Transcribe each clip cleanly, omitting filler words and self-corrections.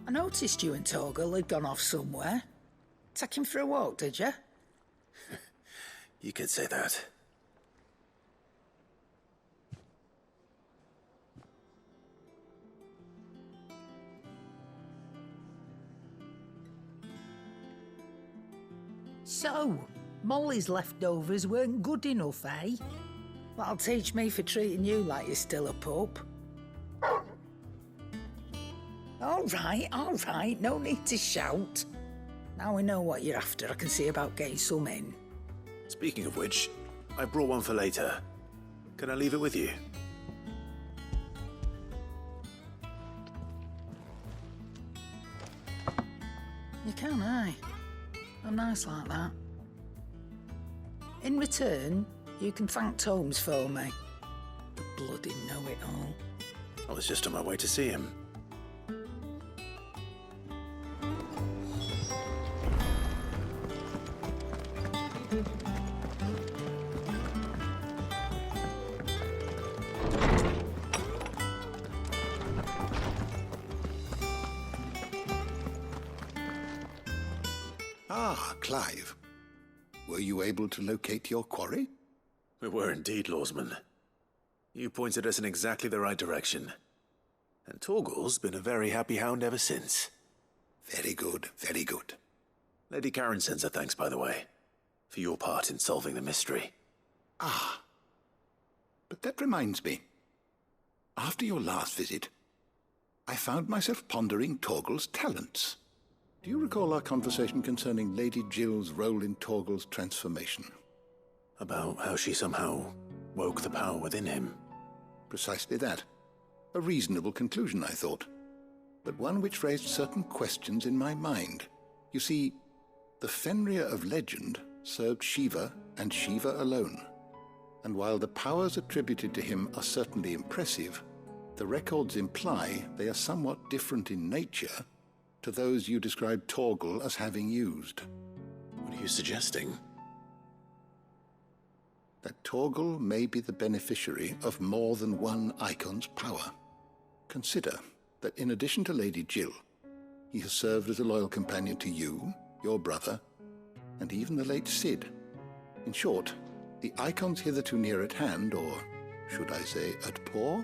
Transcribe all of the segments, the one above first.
I noticed you and Torgal had gone off somewhere. Take him for a walk, did you? You could say that. So, Molly's leftovers weren't good enough, eh? That'll teach me for treating you like you're still a pup. All right, no need to shout. Now we know what you're after, I can see about getting some in. Speaking of which, I brought one for later. Can I leave it with you? You can, aye. I'm nice like that. In return, you can thank Tomes for me. The bloody know-it-all. I was just on my way to see him. Ah, Clive. Were you able to locate your quarry? We were indeed, Lawsman. You pointed us in exactly the right direction. And Torgal's been a very happy hound ever since. Very good, very good. Lady Karen sends her thanks, by the way, for your part in solving the mystery. Ah. But that reminds me. After your last visit, I found myself pondering Torgal's talents. Do you recall our conversation concerning Lady Jill's role in Torgal's transformation? About how she somehow woke the power within him. Precisely that. A reasonable conclusion, I thought. But one which raised certain questions in my mind. You see, the Fenrir of legend served Shiva and Shiva alone. And while the powers attributed to him are certainly impressive, the records imply they are somewhat different in nature to those you described Torgal as having used. What are you suggesting? That Torgal may be the beneficiary of more than one icon's power. Consider that in addition to Lady Jill, he has served as a loyal companion to you, your brother, and even the late Cid. In short, the icons hitherto near at hand, or should I say at paw,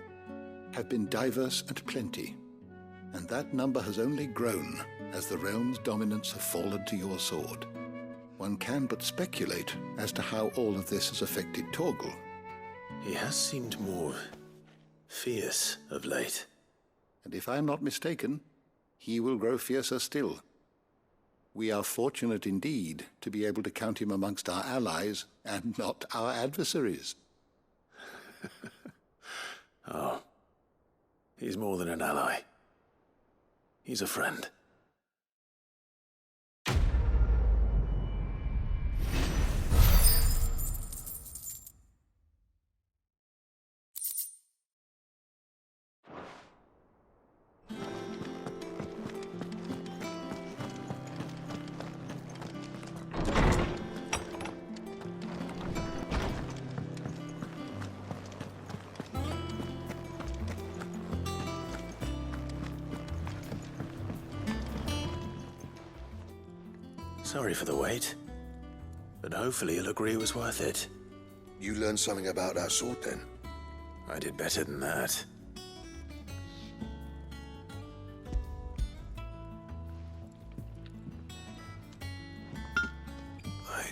have been diverse and plenty, and that number has only grown as the realm's dominance have fallen to your sword. One can but speculate as to how all of this has affected Torgal. He has seemed more fierce of late. And if I am not mistaken, he will grow fiercer still. We are fortunate indeed to be able to count him amongst our allies and not our adversaries. Oh, he's more than an ally. He's a friend. Sorry for the wait, but hopefully he'll agree it was worth it. You learned something about that sword then? I did better than that. A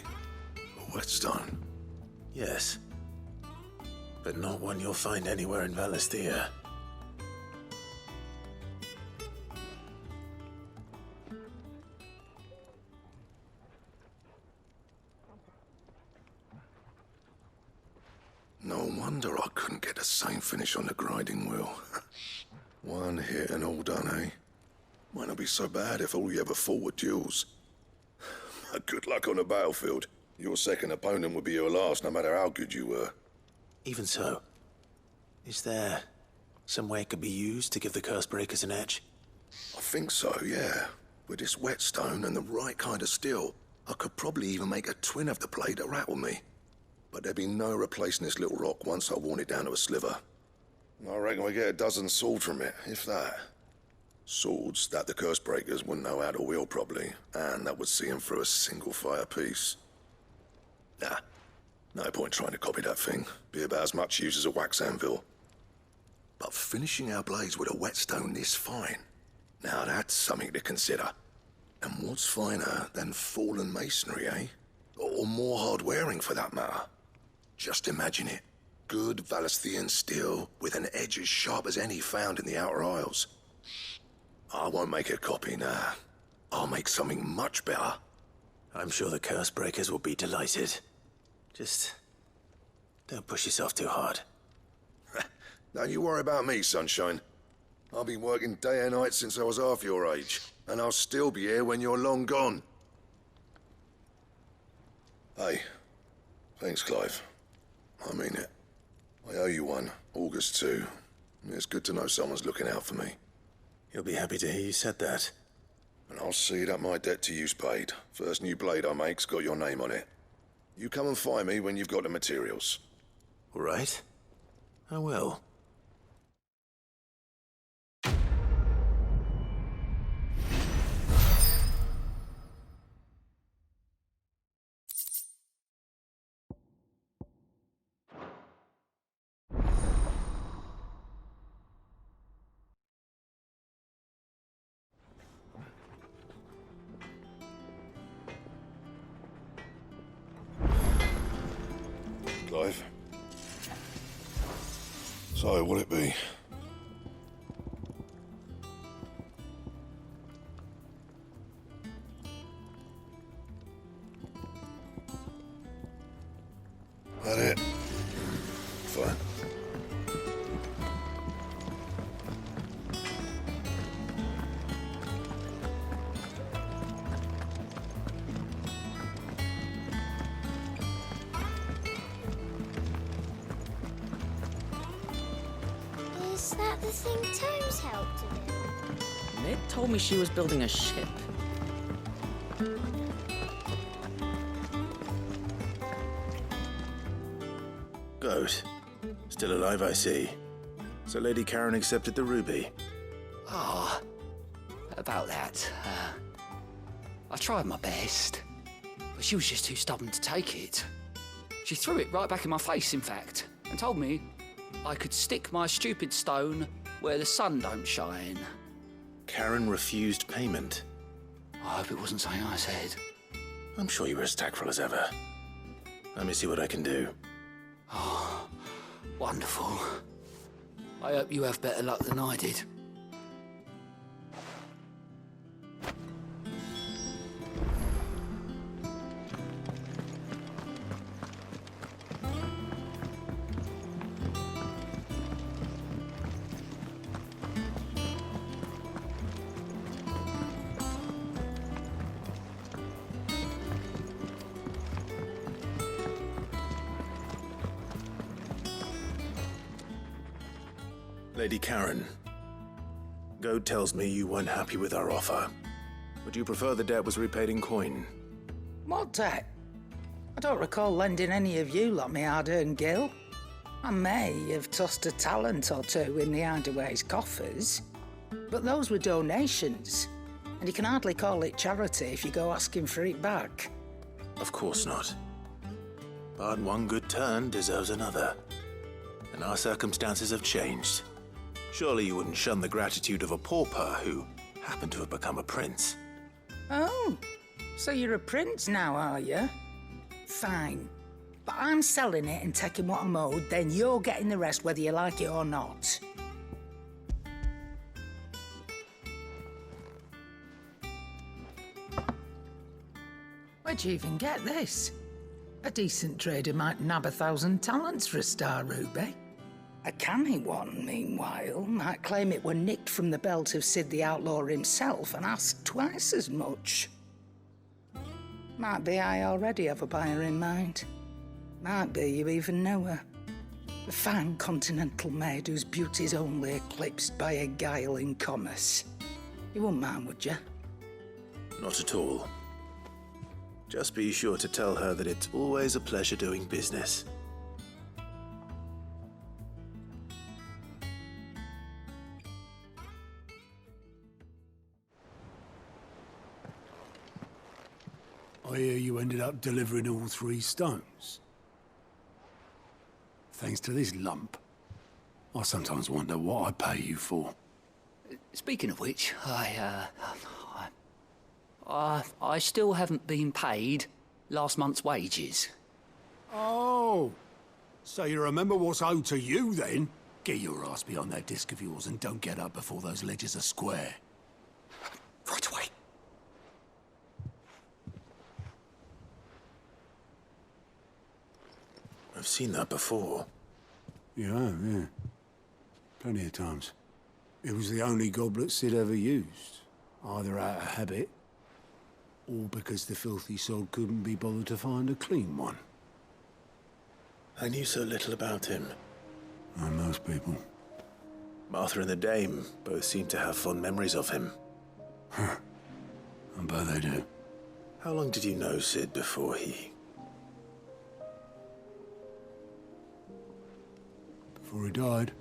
whetstone? Yes, but not one you'll find anywhere in Valisthea. No wonder I couldn't get the same finish on the grinding wheel. One hit and all done, eh? Might not be so bad if all you ever fought were duels. Good luck on the battlefield. Your second opponent would be your last, no matter how good you were. Even so, is there some way it could be used to give the curse breakers an edge? I think so, yeah. With this whetstone and the right kind of steel, I could probably even make a twin of the blade that rattled me. But there'd be no replacing this little rock once I worn it down to a sliver. I reckon we get a dozen swords from it, if that. Swords that the curse breakers wouldn't know how to wield properly, and that would see them through a single fire piece. Nah, no point trying to copy that thing. Be about as much use as a wax anvil. But finishing our blades with a whetstone this fine, now that's something to consider. And what's finer than fallen masonry, eh? Or more hard-wearing, for that matter. Just imagine it. Good Valisthean steel with an edge as sharp as any found in the Outer Isles. I won't make a copy, nah. I'll make something much better. I'm sure the curse breakers will be delighted. Just don't push yourself too hard. Don't you worry about me, sunshine. I've been working day and night since I was half your age, and I'll still be here when you're long gone. Hey, thanks, Clive. I mean it. I owe you one, August too. It's good to know someone's looking out for me. You'll be happy to hear you said that. And I'll see that my debt to you's paid. First new blade I make's got your name on it. You come and find me when you've got the materials. All right. I will. Clive? So, what'll it be? That it? Fine. Is that the thing Tomes helped to do? Ned told me she was building a ship. Goat. Still alive, I see. So Lady Karen accepted the ruby. Ah, about that. I tried my best, but she was just too stubborn to take it. She threw it right back in my face, in fact, and told me I could stick my stupid stone where the sun don't shine. Karen refused payment. I hope it wasn't something I said. I'm sure you were as tactful as ever. Let me see what I can do. Oh, wonderful. I hope you have better luck than I did. Lady Karen, Goat tells me you weren't happy with our offer. Would you prefer the debt was repaid in coin? What debt? I don't recall lending any of you lot me hard-earned gil. I may have tossed a talent or two in the Hideaway's coffers, but those were donations, and you can hardly call it charity if you go asking for it back. Of course not. But one good turn deserves another. And our circumstances have changed. Surely you wouldn't shun the gratitude of a pauper who happened to have become a prince. Oh, so you're a prince now, are you? Fine. But I'm selling it and taking what I'm owed, then you're getting the rest whether you like it or not. Where'd you even get this? A decent trader might nab 1,000 talents for a star ruby. A canny one, meanwhile, might claim it were nicked from the belt of Sid the Outlaw himself and ask twice as much. Might be I already have a buyer in mind. Might be you even know her. The fine continental maid whose beauty's only eclipsed by a guile in commerce. You wouldn't mind, would you? Not at all. Just be sure to tell her that it's always a pleasure doing business. I hear you ended up delivering all 3 stones. Thanks to this lump. I sometimes wonder what I pay you for. Speaking of which, I still haven't been paid last month's wages. Oh, so you remember what's owed to you then? Get your ass behind that disc of yours and don't get up before those ledgers are square. Right away. I've seen that before. Yeah. Plenty of times. It was the only goblet Sid ever used. Either out of habit, or because the filthy sod couldn't be bothered to find a clean one. I knew so little about him. Like most people. Martha and the Dame both seem to have fond memories of him. I bet they do. How long did you know Sid before he... Before he died.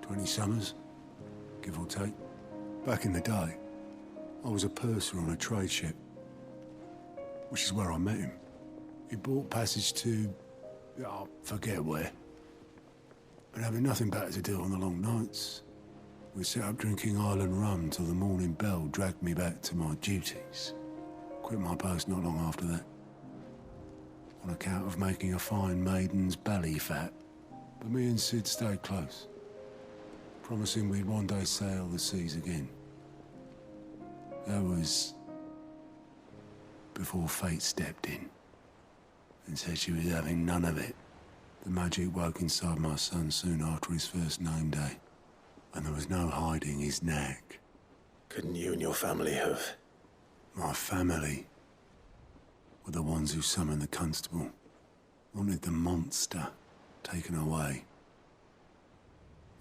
20 summers, give or take. Back in the day, I was a purser on a trade ship, which is where I met him. He bought passage to... I forget where. But having nothing better to do on the long nights, we set up drinking island rum till the morning bell dragged me back to my duties. Quit my post not long after that, on account of making a fine maiden's belly fat. But me and Sid stayed close, promising we'd one day sail the seas again. That was before fate stepped in and said she was having none of it. The magic woke inside my son soon after his first name day, and there was no hiding his knack. Couldn't you and your family have... My family were the ones who summoned the constable, wanted the monster taken away.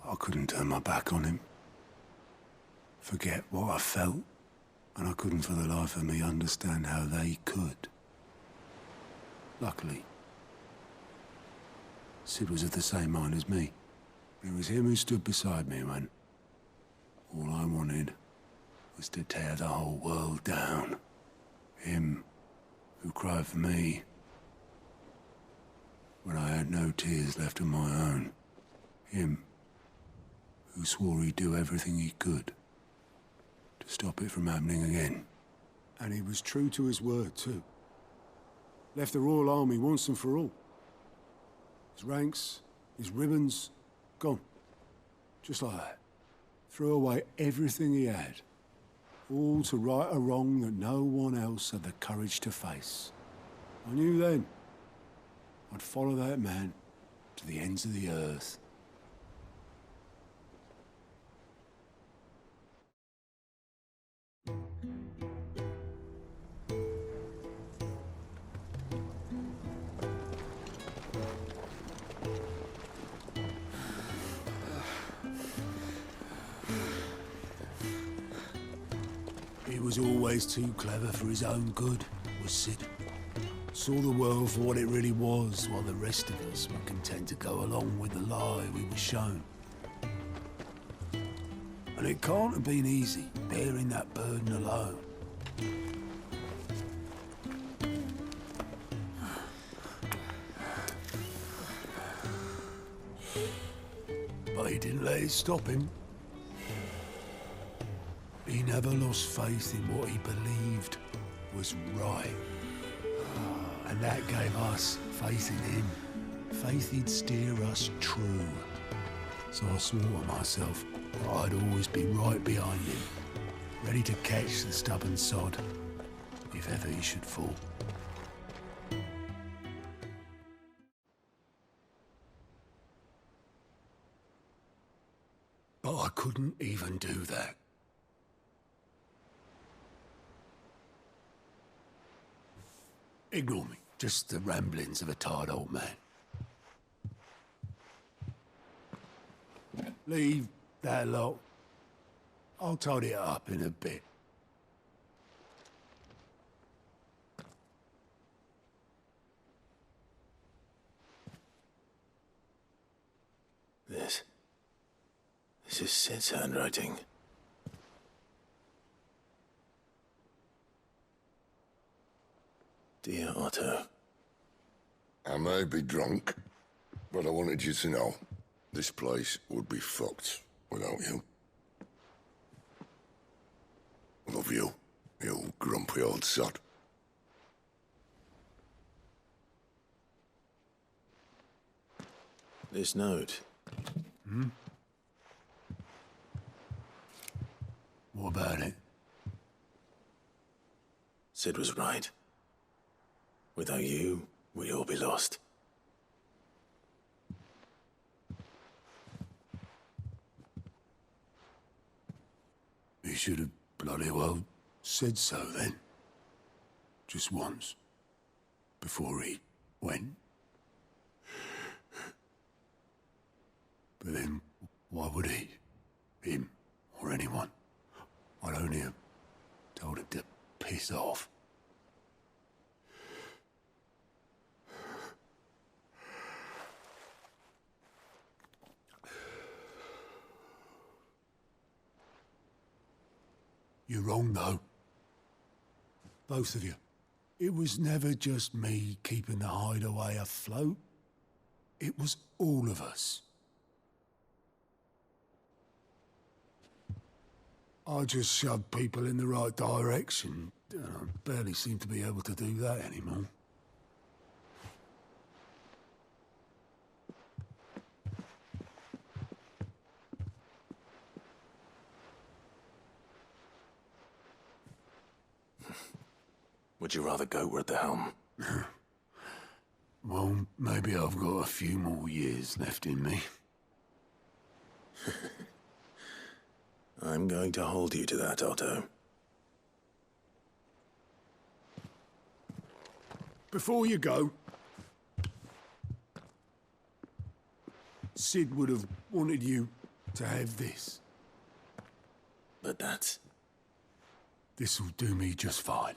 I couldn't turn my back on him, forget what I felt, and I couldn't for the life of me understand how they could. Luckily, Sid was of the same mind as me. It was him who stood beside me when all I wanted was to tear the whole world down. Him who cried for me when I had no tears left of my own. Him who swore he'd do everything he could to stop it from happening again. And he was true to his word, too. Left the Royal Army once and for all. His ranks, his ribbons, gone. Just like that. Threw away everything he had. All to right a wrong that no one else had the courage to face. I knew then I'd follow that man to the ends of the earth. He was always too clever for his own good, was Sid. Saw the world for what it really was, while the rest of us were content to go along with the lie we were shown. And it can't have been easy, bearing that burden alone. But he didn't let it stop him. He never lost faith in what he believed was right. And that gave us faith in him. Faith he'd steer us true. So I swore to myself that I'd always be right behind him, ready to catch the stubborn sod if ever he should fall. I couldn't even do that. Ignore me. Just the ramblings of a tired old man. Leave that lot. I'll tidy it up in a bit. This is Sid's handwriting. Dear Otto. I may be drunk, but I wanted you to know this place would be fucked without you. Love you, you grumpy old sod. This note. What about it? Sid was right. Without you, we'd all be lost. He should have bloody well said so then. Just once. Before he went. But then, why would he? Him, or anyone? I'd only have told him to piss off. You're wrong, though. Both of you. It was never just me keeping the hideaway afloat. It was all of us. I just shoved people in the right direction. I barely seem to be able to do that anymore. Would you rather go at the helm? Well, maybe I've got a few more years left in me. I'm going to hold you to that, Otto. Before you go, Sid would have wanted you to have this. But that's... This'll do me just fine.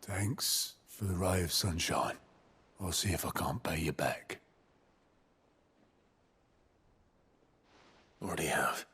Thanks for the ray of sunshine. I'll see if I can't pay you back. Already have.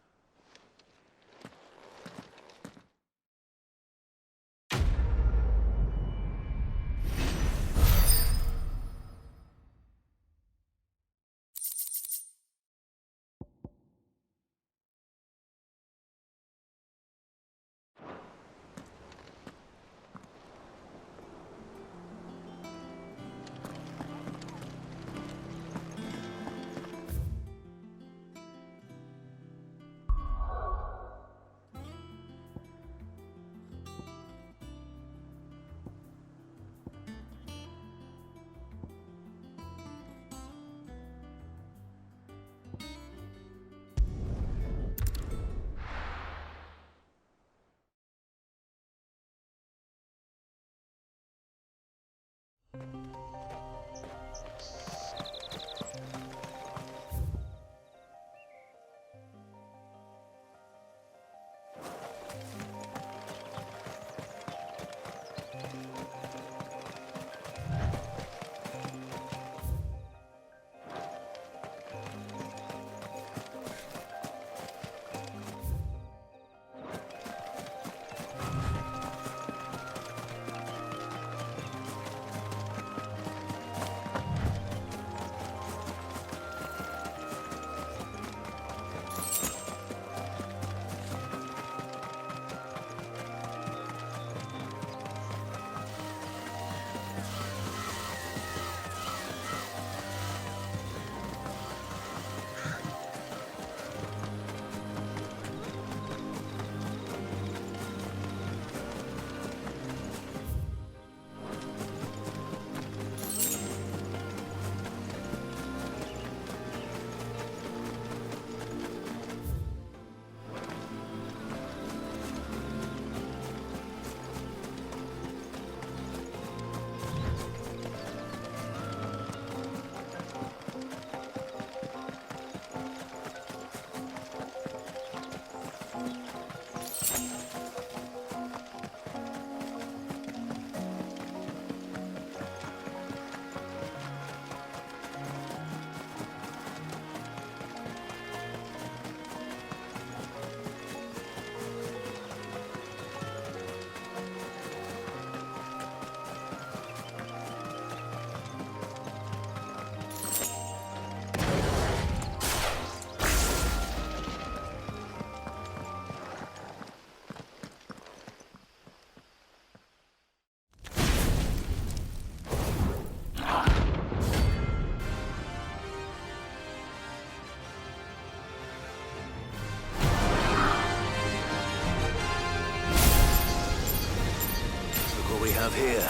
above here.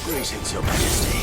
Greetings, Your Majesty.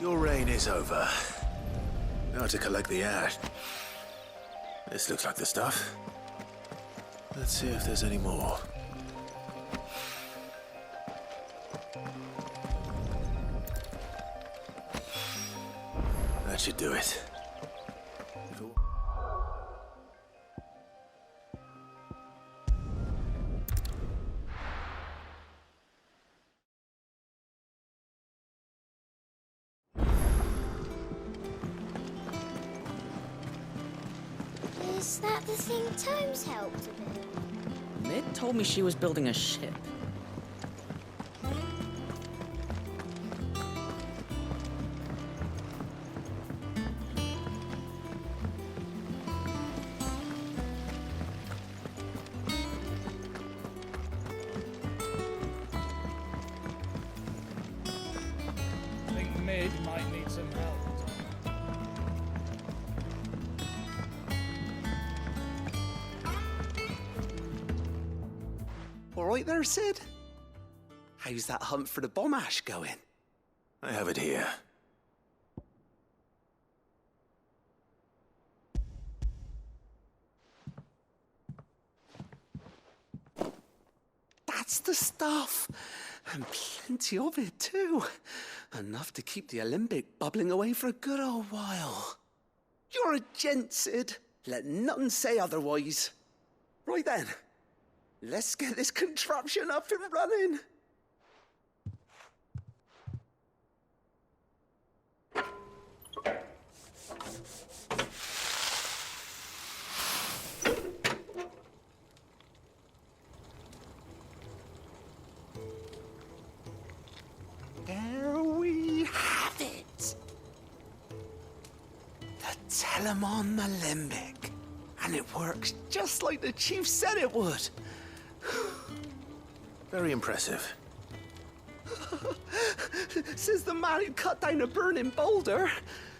Your reign is over. Now to collect the ash. This looks like the stuff. Let's see if there's any more. That should do it. Is that the thing Tomes helped with? Mid told me she was building a ship. I think Mid might need some help. All right there, Sid? How's that hunt for the bomb ash going? I have it here. That's the stuff. And plenty of it, too. Enough to keep the Olympic bubbling away for a good old while. You're a gent, Sid. Let nothing say otherwise. Right then. Let's get this contraption up and running. them on the limbic. And it works just like the chief said it would. Very impressive. Says the man who cut down a burning boulder.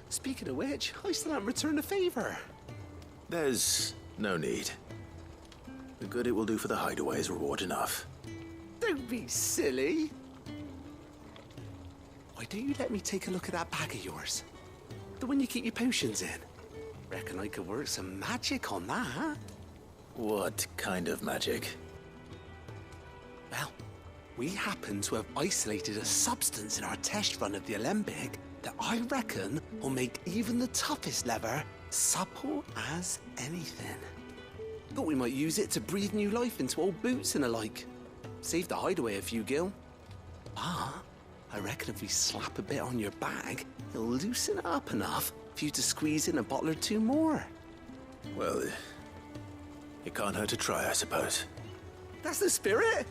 Speaking of which, I still haven't returned the favor. There's no need. The good it will do for the hideaway is reward enough. Don't be silly. Why don't you let me take a look at that bag of yours? The one you keep your potions in. Reckon I could work some magic on that. What kind of magic? Well, we happen to have isolated a substance in our test run of the alembic that I reckon will make even the toughest lever supple as anything. Thought we might use it to breathe new life into old boots and the like. Save the hideaway a few gil. Ah, I reckon if we slap a bit on your bag, it'll loosen it up enough for you to squeeze in a bottle or two more. Well, it can't hurt to try, I suppose. That's the spirit.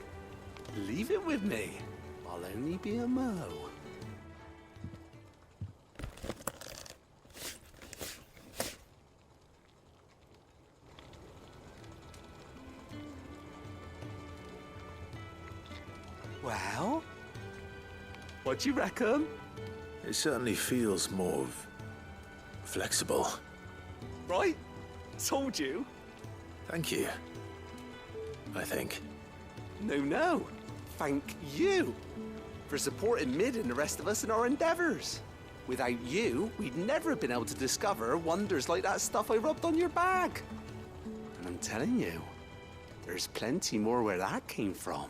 Leave it with me. I'll only be a mo. Well, what do you reckon? It certainly feels more flexible. Right? Told you. Thank you. I think. No. Thank you for supporting Mid and the rest of us in our endeavors. Without you, we'd never have been able to discover wonders like that stuff I rubbed on your bag. And I'm telling you, there's plenty more where that came from.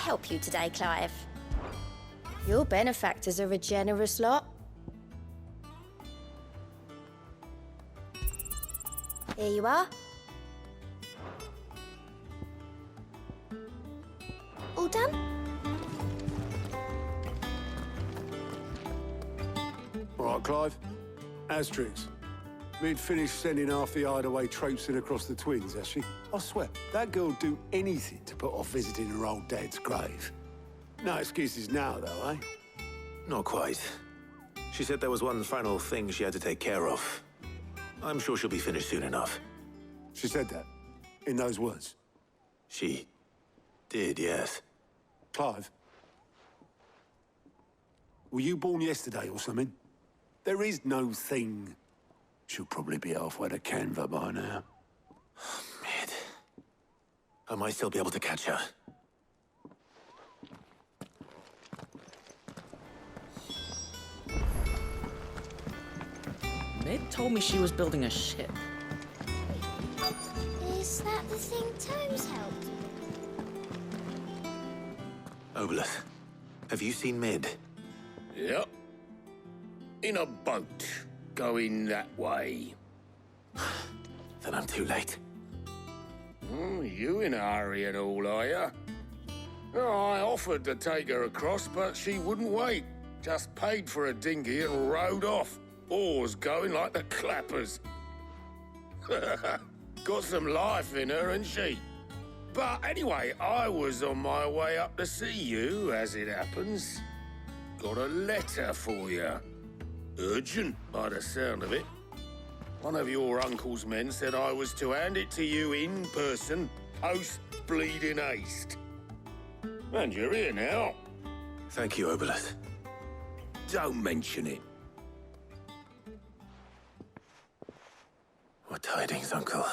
Help you today, Clive? Your benefactors are a generous lot. Here you are. All done? All right, Clive. Asterix. Mid finished sending half the hideaway traipsing across the twins, has she? I swear, that girl'd do anything to put off visiting her old dad's grave. No excuses now, though, eh? Not quite. She said there was one final thing she had to take care of. I'm sure she'll be finished soon enough. She said that? In those words? She did, yes. Clive? Were you born yesterday or something? There is no thing. She'll probably be halfway to Canva by now. Mid. I might still be able to catch her. Mid told me she was building a ship. Is that the thing Tomes helped? Obelith, have you seen Mid? Yep. In a boat, going that way. Then I'm too late. You in a hurry and all, are you? Oh, I offered to take her across, but she wouldn't wait. Just paid for a dinghy and rowed off. Oars going like the clappers. Got some life in her, ain't she? But anyway, I was on my way up to see you, as it happens. Got a letter for you. Urgent, by the sound of it. One of your uncle's men said I was to hand it to you in person, post-bleeding haste. And you're here now. Thank you, Obelith. Don't mention it. What tidings, Uncle?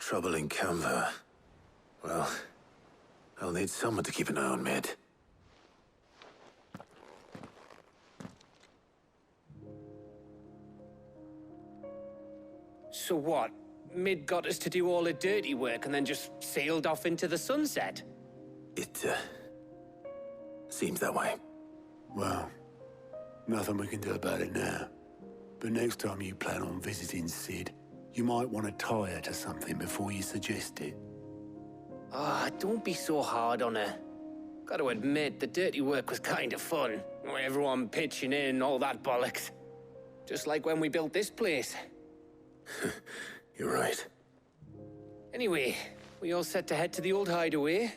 Trouble in Cava. Well, I'll need someone to keep an eye on Mid. So what? Mid got us to do all the dirty work and then just sailed off into the sunset? It, seems that way. Well, nothing we can do about it now. But next time you plan on visiting Sid, you might want to tie her to something before you suggest it. Ah, don't be so hard on her. Got to admit, the dirty work was kind of fun. Everyone pitching in and all that bollocks. Just like when we built this place. You're right. Anyway, we all set to head to the old hideaway.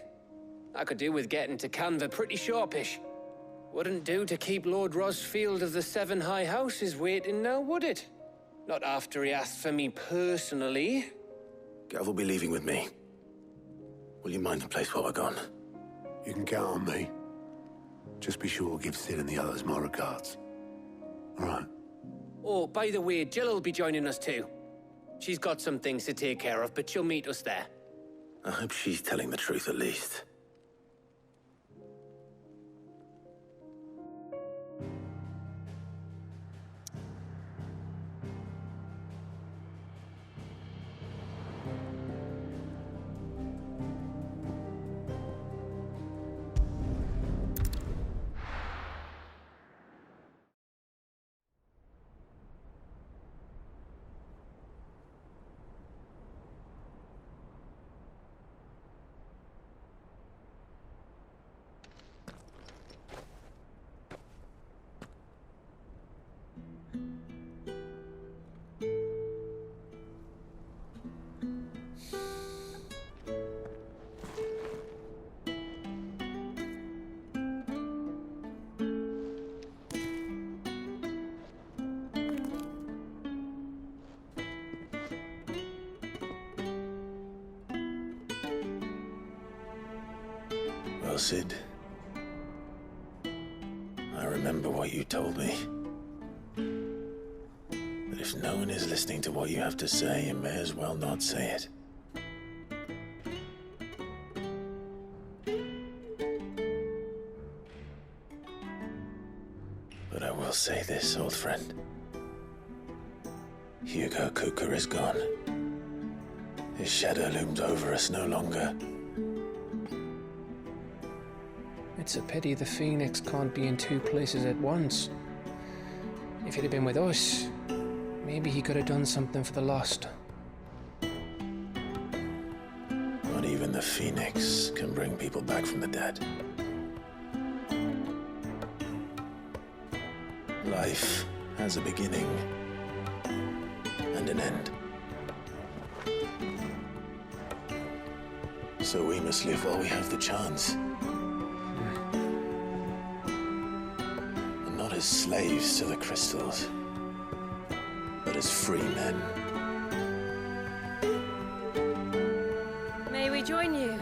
I could do with getting to Cava pretty sharpish. Wouldn't do to keep Lord Rosfield of the Seven High Houses waiting now, would it? Not after he asked for me personally. Gav will be leaving with me. Will you mind the place while we're gone? You can count on me. Just be sure to give Sid and the others my regards. All right. Oh, by the way, Jill will be joining us too. She's got some things to take care of, but she'll meet us there. I hope she's telling the truth at least. Well, Sid, I remember what you told me. That if no one is listening to what you have to say, you may as well not say it. But I will say this, old friend. Hugo Kuka is gone. His shadow looms over us no longer. It's a pity the Phoenix can't be in two places at once. If he'd have been with us, maybe he could have done something for the lost. Not even the Phoenix can bring people back from the dead. Life has a beginning and an end. So we must live while we have the chance. And not as slaves to the crystals, but as free men. May we join you?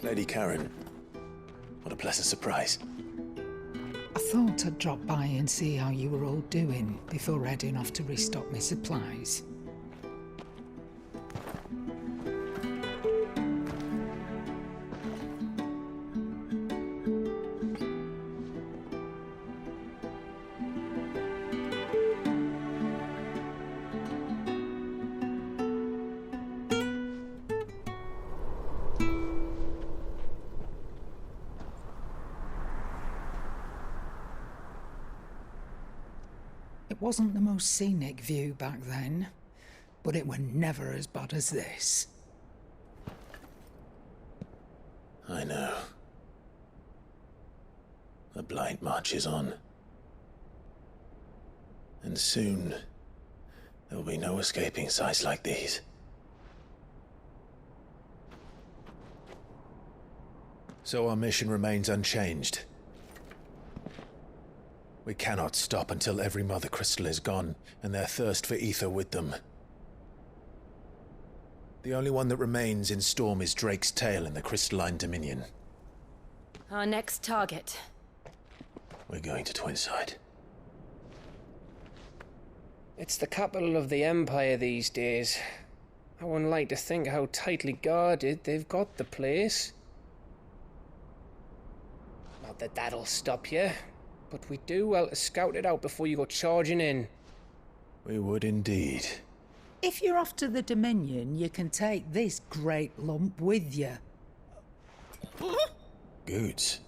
Lady Karen, what a pleasant surprise. I thought I'd drop by and see how you were all doing before heading off to restock my supplies. It wasn't the most scenic view back then, but it were never as bad as this. I know. The blight marches on. And soon, there will be no escaping sights like these. So our mission remains unchanged. We cannot stop until every Mother Crystal is gone, and their thirst for ether with them. The only one that remains in Storm is Drake's Tail in the Crystalline Dominion. Our next target. We're going to Twinside. It's the capital of the Empire these days. I wouldn't like to think how tightly guarded they've got the place. Not that that'll stop you, but we do well to scout it out before you go charging in. We would indeed. If you're off to the Dominion, you can take this great lump with you. Goods.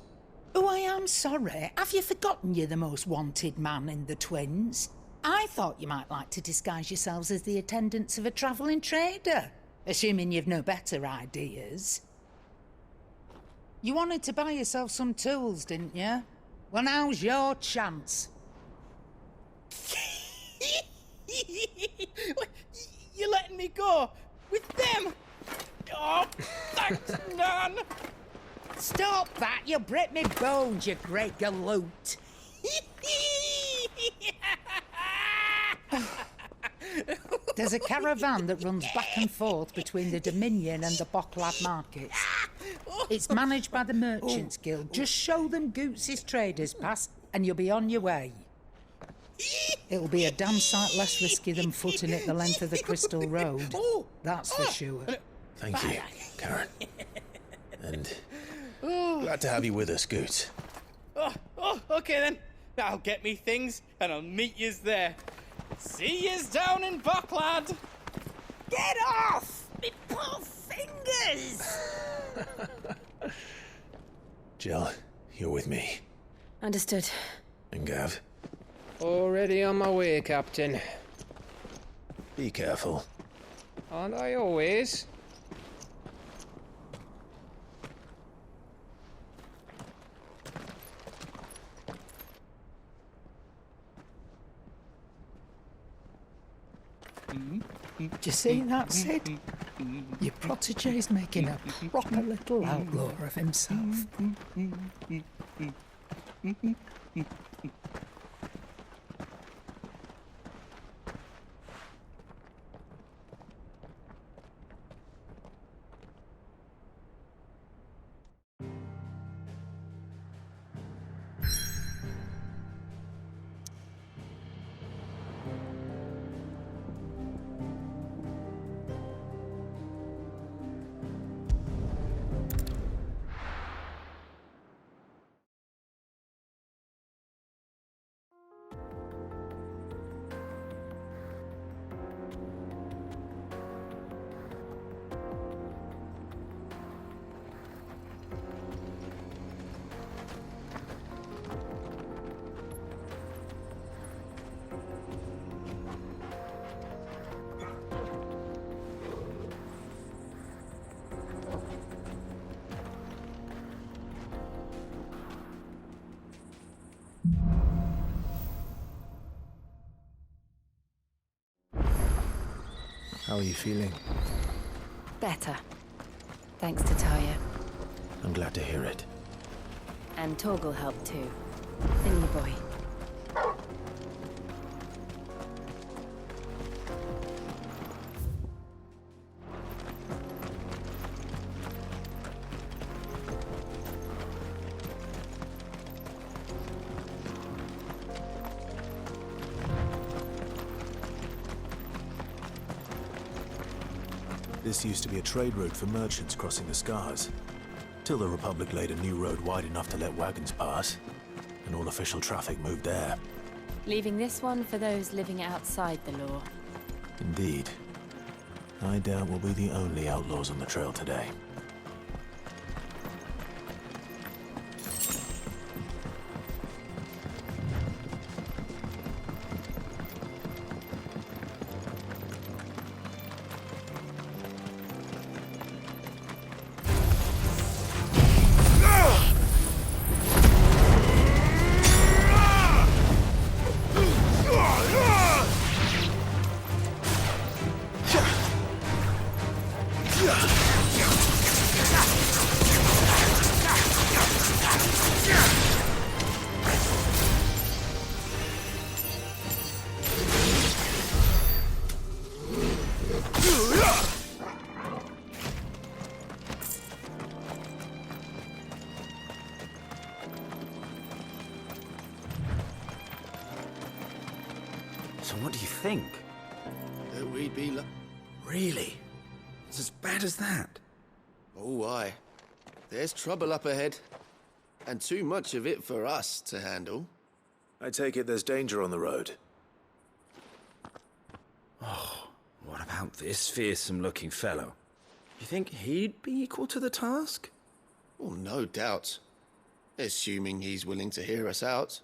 Oh, I am sorry. Have you forgotten you're the most wanted man in the Twins? I thought you might like to disguise yourselves as the attendants of a travelling trader, assuming you've no better ideas. You wanted to buy yourself some tools, didn't you? Well, now's your chance. You're letting me go? With them? Oh, thanks, Nan! Stop that! You'll break me bones, you great galoot! There's a caravan that runs back and forth between the Dominion and the Bocklad markets. It's managed by the Merchants Guild. Just show them Goots' traders pass and you'll be on your way. It'll be a damn sight less risky than footing it the length of the Crystal Road. That's for sure. Thank you, Karen. And glad to have you with us, Goots. Okay then. I'll get me things and I'll meet yous there. See yous down in Bocklad. Get off! Me poor fingers! Jill, you're with me. Understood. And Gav? Already on my way, Captain. Be careful. Aren't I always? Do you see that, Sid? Your protege's making a proper little outlaw of himself. How are you feeling? Better. Thanks to Taya. I'm glad to hear it. And Torgal helped too. Didn't you, boy? This used to be a trade route for merchants crossing the Scars, till the Republic laid a new road wide enough to let wagons pass, and all official traffic moved there. Leaving this one for those living outside the law. Indeed. I doubt we'll be the only outlaws on the trail today. think? That we'd be Really? It's as bad as that? Oh, aye. There's trouble up ahead. And too much of it for us to handle. I take it there's danger on the road. Oh, what about this fearsome-looking fellow? You think he'd be equal to the task? Well, no doubt. Assuming he's willing to hear us out.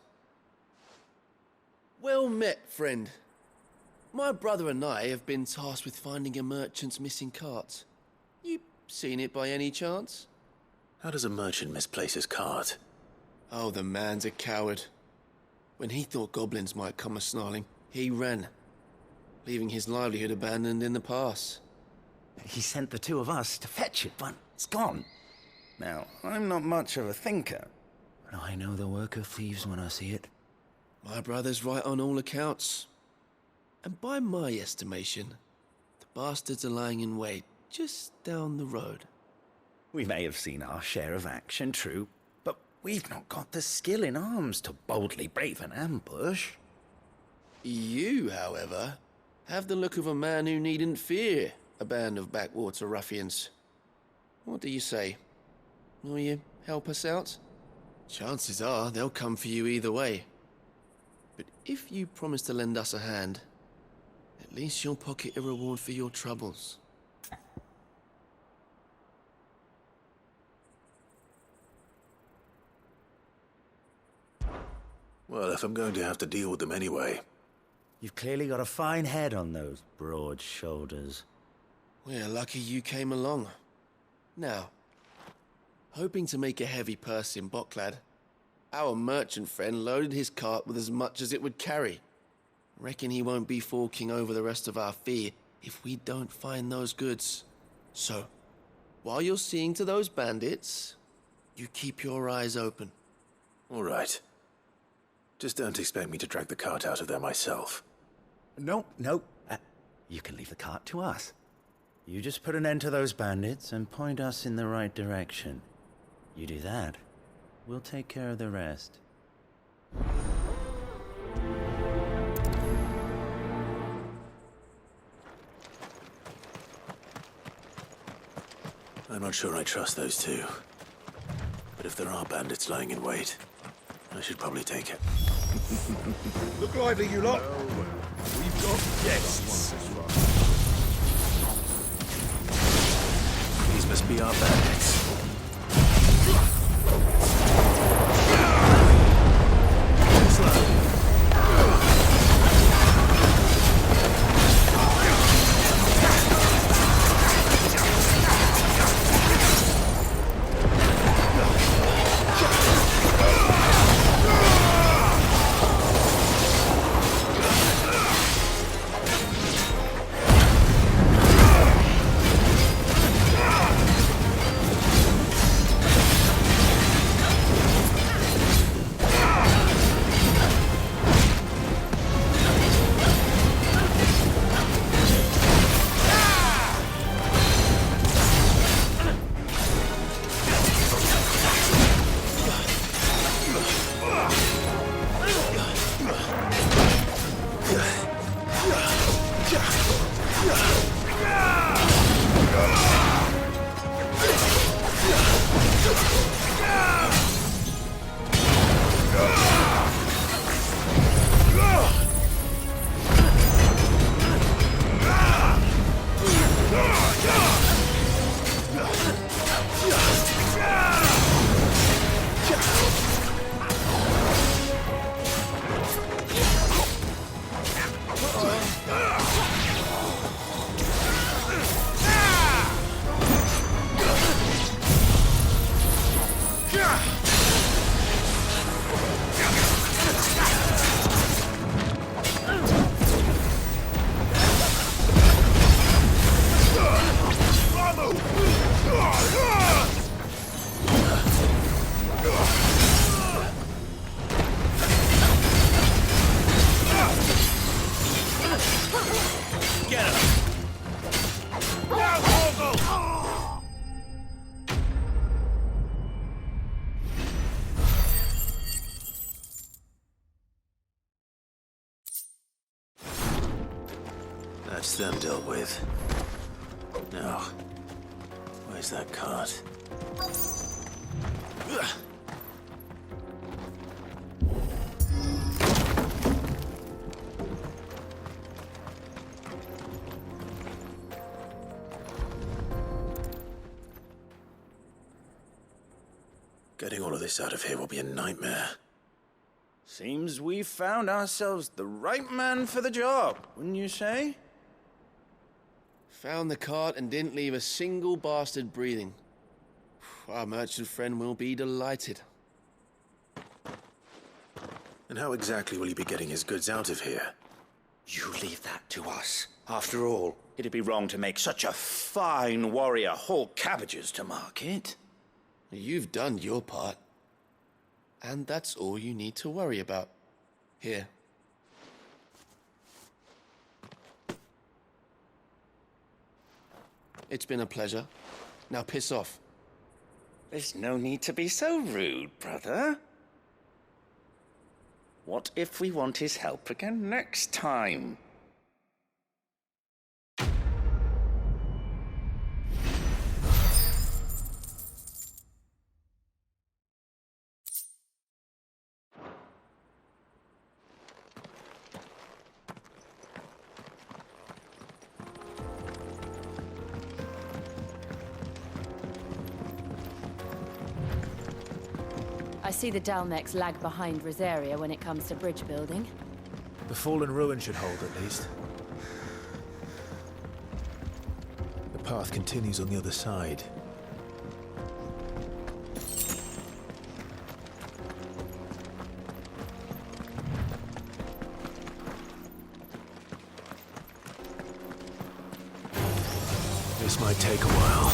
Well met, friend. My brother and I have been tasked with finding a merchant's missing cart. You seen it by any chance? How does a merchant misplace his cart? Oh, the man's a coward. When he thought goblins might come a-snarling, he ran, leaving his livelihood abandoned in the pass. He sent the two of us to fetch it, but it's gone. Now, I'm not much of a thinker, but I know the work of thieves when I see it. My brother's right on all accounts. And by my estimation, the bastards are lying in wait just down the road. We may have seen our share of action, true, but we've not got the skill in arms to boldly brave an ambush. You, however, have the look of a man who needn't fear a band of backwater ruffians. What do you say? Will you help us out? Chances are they'll come for you either way. But if you promise to lend us a hand, at least you'll pocket a reward for your troubles. Well, if I'm going to have to deal with them anyway. You've clearly got a fine head on those broad shoulders. We're lucky you came along. Now, hoping to make a heavy purse in Bocklad, our merchant friend loaded his cart with as much as it would carry. Reckon he won't be forking over the rest of our fee if we don't find those goods. So, while you're seeing to those bandits, you keep your eyes open. All right. Just don't expect me to drag the cart out of there myself. No. You can leave the cart to us. You just put an end to those bandits and point us in the right direction. You do that, we'll take care of the rest. I'm not sure I trust those two. But if there are bandits lying in wait, I should probably take it. Look lively, you lot. We've got guests. These must be our bandits. That's them dealt with. Now, where's that cart? Ugh. Getting all of this out of here will be a nightmare. Seems we've found ourselves the right man for the job, wouldn't you say? Found the cart and didn't leave a single bastard breathing. Our merchant friend will be delighted. And how exactly will he be getting his goods out of here? You leave that to us. After all, it'd be wrong to make such a fine warrior haul cabbages to market. You've done your part. And that's all you need to worry about. Here. It's been a pleasure. Now piss off. There's no need to be so rude, brother. What if we want his help again next time? I see the Dalmex lag behind Rosaria when it comes to bridge building. The fallen ruin should hold, at least. The path continues on the other side. This might take a while.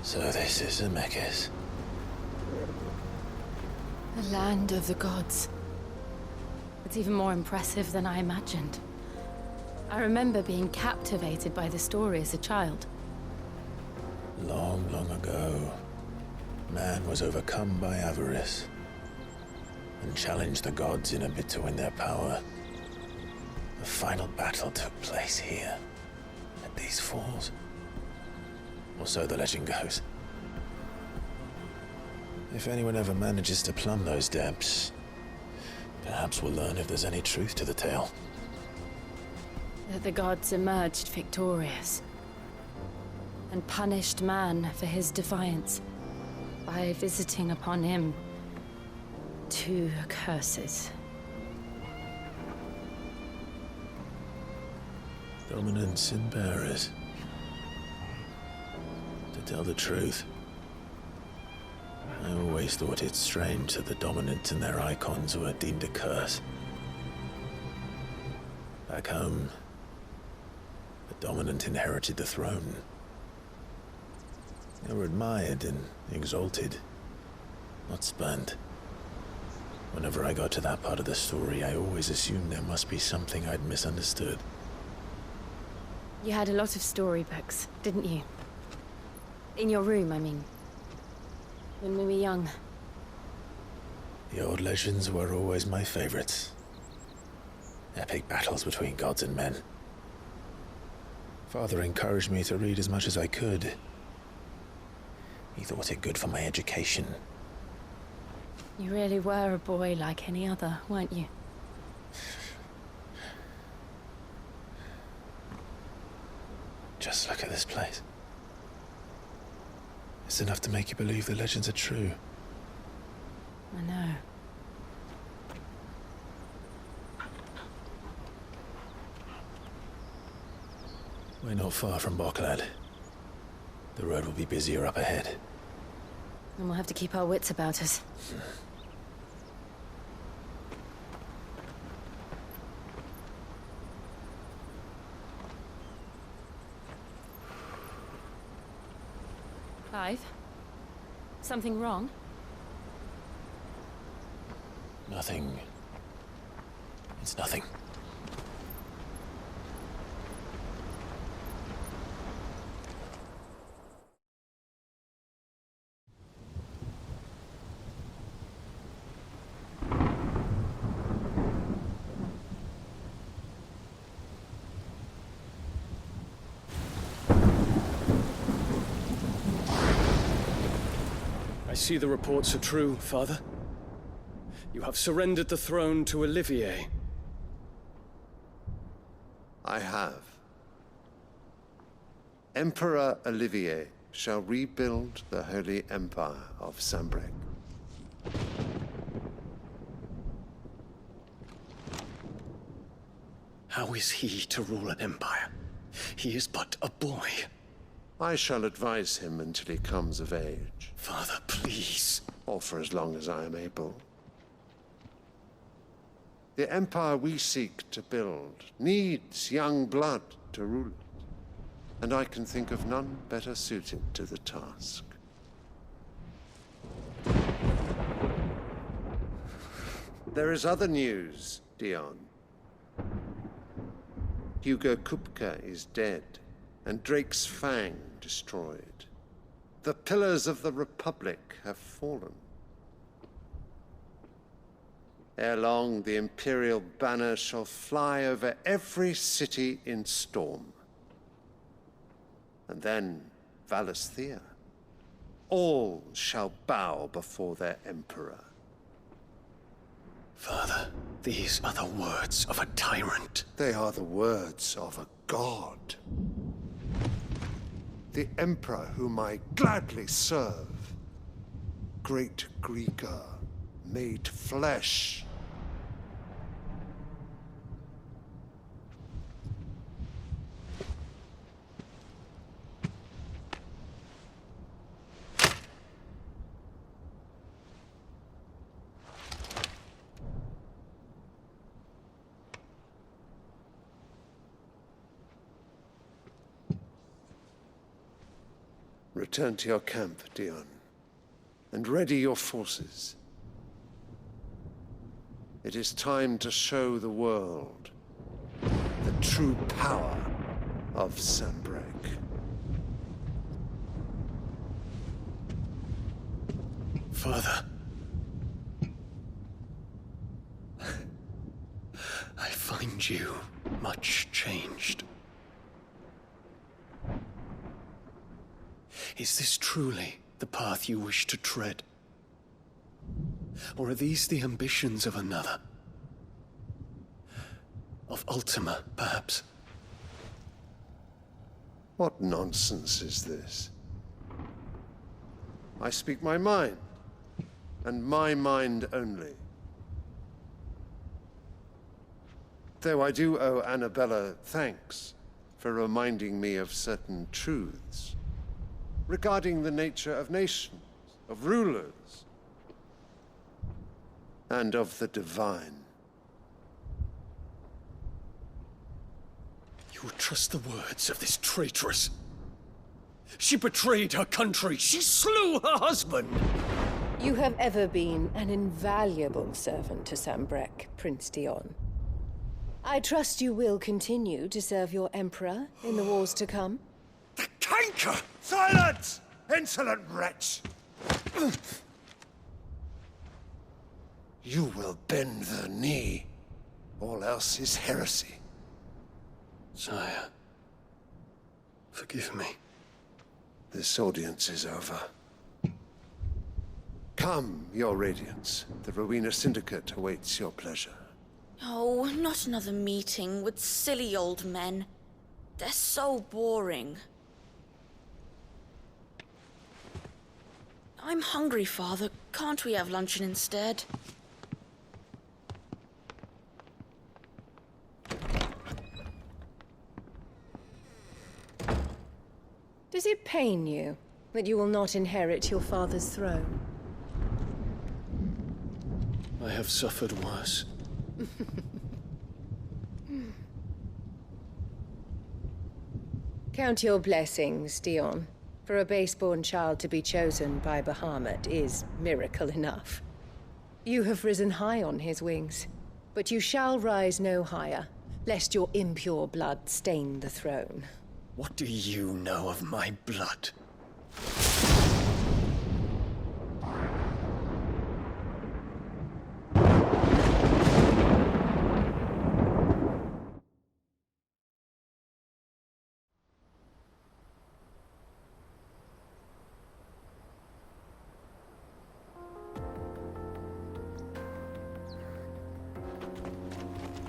So this is Zemeckis. The land of the gods. It's even more impressive than I imagined. I remember being captivated by the story as a child. Long, long ago, man was overcome by avarice and challenged the gods in a bid to win their power. The final battle took place here, at these falls. Or so the legend goes. If anyone ever manages to plumb those depths, perhaps we'll learn if there's any truth to the tale. That the gods emerged victorious and punished man for his defiance by visiting upon him 2 curses. Dominance and bearers. To tell the truth, I always thought it strange that the dominant and their icons were deemed a curse. Back home, the dominant inherited the throne. They were admired and exalted, not spurned. Whenever I got to that part of the story, I always assumed there must be something I'd misunderstood. You had a lot of storybooks, didn't you? In your room, I mean. When we were young. The old legends were always my favorites. Epic battles between gods and men. Father encouraged me to read as much as I could. He thought it good for my education. You really were a boy like any other, weren't you? Just look at this place. It's enough to make you believe the legends are true. I know. We're not far from Boklad. The road will be busier up ahead. And we'll have to keep our wits about us. Clive? Something wrong? Nothing. It's nothing. I see the reports are true, Father. You have surrendered the throne to Olivier. I have. Emperor Olivier shall rebuild the Holy Empire of Sambrec. How is he to rule an empire? He is but a boy. I shall advise him until he comes of age. Father, please. Or for as long as I am able. The empire we seek to build needs young blood to rule it, and I can think of none better suited to the task. There is other news, Dion. Hugo Kupka is dead, and Drake's Fang destroyed. The pillars of the Republic have fallen. Ere long, the Imperial banner shall fly over every city in storm. And then Valisthea. All shall bow before their Emperor. Father, these are the words of a tyrant. They are the words of a god. The Emperor whom I gladly serve. Great Greeker, made flesh. Return to your camp, Dion, and ready your forces. It is time to show the world the true power of Sambrec. Father. I find you much changed. Is this truly the path you wish to tread? Or are these the ambitions of another? Of Ultima, perhaps? What nonsense is this? I speak my mind, and my mind only. Though I do owe Annabella thanks for reminding me of certain truths regarding the nature of nations, of rulers, and of the divine. You would trust the words of this traitress? She betrayed her country. She slew her husband. You have ever been an invaluable servant to Sambrec, Prince Dion. I trust you will continue to serve your Emperor in the wars to come. The canker! Silence! Insolent wretch! You will bend the knee. All else is heresy. Sire, Forgive me. This audience is over. Come, Your Radiance. The Rowena Syndicate awaits your pleasure. Oh, not another meeting with silly old men. They're so boring. I'm hungry, Father. Can't we have luncheon instead? Does it pain you that you will not inherit your father's throne? I have suffered worse. Count your blessings, Dion. For a base-born child to be chosen by Bahamut is miracle enough. You have risen high on his wings, but you shall rise no higher, lest your impure blood stain the throne. What do you know of my blood?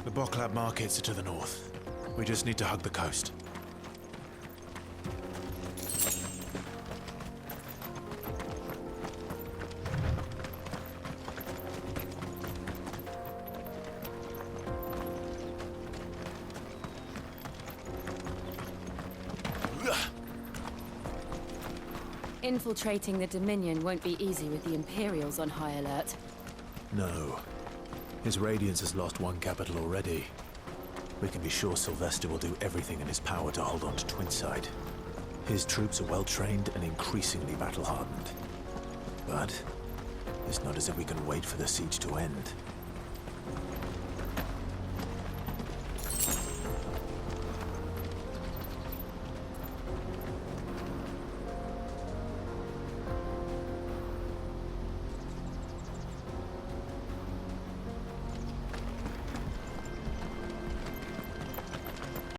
The Boklab markets are to the north. We just need to hug the coast. Infiltrating the Dominion won't be easy with the Imperials on high alert. No. His Radiance has lost one capital already. We can be sure Sylvester will do everything in his power to hold on to Twinside. His troops are well-trained and increasingly battle-hardened. But it's not as if we can wait for the siege to end.